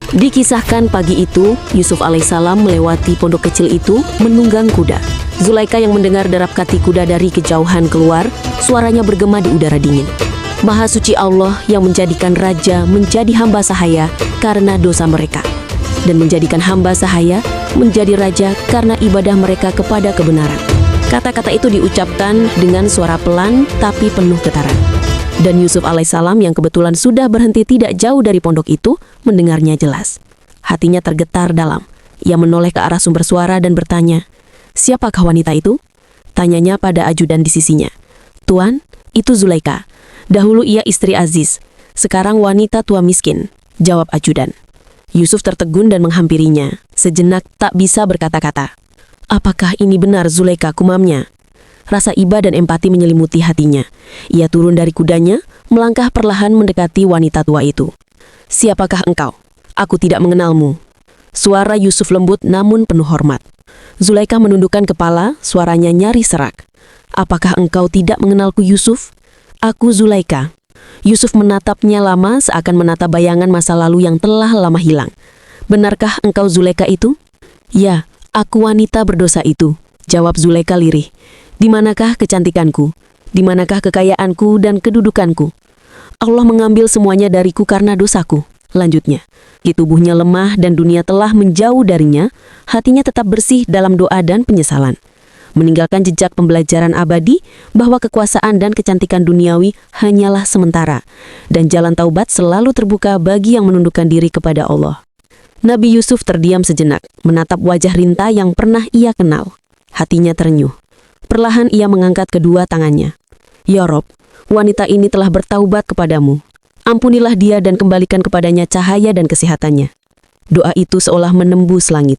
Dikisahkan pagi itu, Yusuf alaihissalam melewati pondok kecil itu menunggang kuda. Zulaika yang mendengar derap-kati kuda dari kejauhan keluar, suaranya bergema di udara dingin. Maha suci Allah yang menjadikan raja menjadi hamba sahaya karena dosa mereka, dan menjadikan hamba sahaya menjadi raja karena ibadah mereka kepada kebenaran. Kata-kata itu diucapkan dengan suara pelan tapi penuh getaran. Dan Yusuf alaihissalam yang kebetulan sudah berhenti tidak jauh dari pondok itu mendengarnya jelas. Hatinya tergetar dalam. Ia menoleh ke arah sumber suara dan bertanya, "Siapakah wanita itu?" Tanyanya pada ajudan di sisinya. "Tuan, itu Zulaika. Dahulu ia istri Aziz, sekarang wanita tua miskin," jawab ajudan. Yusuf tertegun dan menghampirinya. Sejenak tak bisa berkata-kata. "Apakah ini benar Zulaika?" kumamnya. Rasa iba dan empati menyelimuti hatinya. Ia turun dari kudanya, melangkah perlahan mendekati wanita tua itu. "Siapakah engkau? Aku tidak mengenalmu." Suara Yusuf lembut namun penuh hormat. Zulaika menundukkan kepala, suaranya nyaris serak. "Apakah engkau tidak mengenalku Yusuf? Aku Zulaika." Yusuf menatapnya lama seakan menatap bayangan masa lalu yang telah lama hilang. "Benarkah engkau Zulaika itu?" "Ya, aku wanita berdosa itu," jawab Zulaika lirih. "Di manakah kecantikanku? Di manakah kekayaanku dan kedudukanku? Allah mengambil semuanya dariku karena dosaku," lanjutnya. Di tubuhnya lemah dan dunia telah menjauh darinya, hatinya tetap bersih dalam doa dan penyesalan. Meninggalkan jejak pembelajaran abadi bahwa kekuasaan dan kecantikan duniawi hanyalah sementara, dan jalan taubat selalu terbuka bagi yang menundukkan diri kepada Allah. Nabi Yusuf terdiam sejenak, menatap wajah Rinta yang pernah ia kenal. Hatinya terenyuh. Perlahan ia mengangkat kedua tangannya. "Ya Rob, wanita ini telah bertaubat kepadamu. Ampunilah dia dan kembalikan kepadanya cahaya dan kesehatannya." Doa itu seolah menembus langit.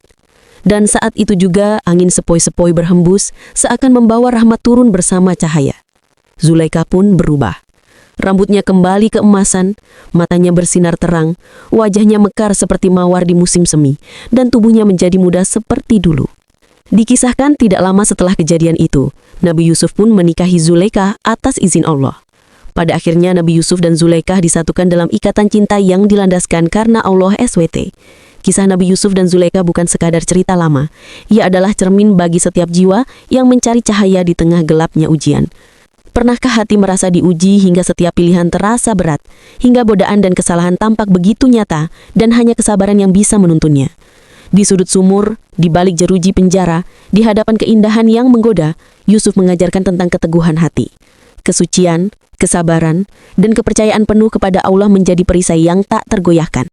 Dan saat itu juga angin sepoi-sepoi berhembus seakan membawa rahmat turun bersama cahaya. Zulaika pun berubah. Rambutnya kembali keemasan, matanya bersinar terang, wajahnya mekar seperti mawar di musim semi, dan tubuhnya menjadi muda seperti dulu. Dikisahkan tidak lama setelah kejadian itu, Nabi Yusuf pun menikahi Zulaika atas izin Allah. Pada akhirnya Nabi Yusuf dan Zulaika disatukan dalam ikatan cinta yang dilandaskan karena Allah SWT. Kisah Nabi Yusuf dan Zulaika bukan sekadar cerita lama. Ia adalah cermin bagi setiap jiwa yang mencari cahaya di tengah gelapnya ujian. Pernahkah hati merasa diuji hingga setiap pilihan terasa berat, hingga godaan dan kesalahan tampak begitu nyata dan hanya kesabaran yang bisa menuntunnya? Di sudut sumur, di balik jeruji penjara, di hadapan keindahan yang menggoda, Yusuf mengajarkan tentang keteguhan hati. Kesucian, kesabaran, dan kepercayaan penuh kepada Allah menjadi perisai yang tak tergoyahkan.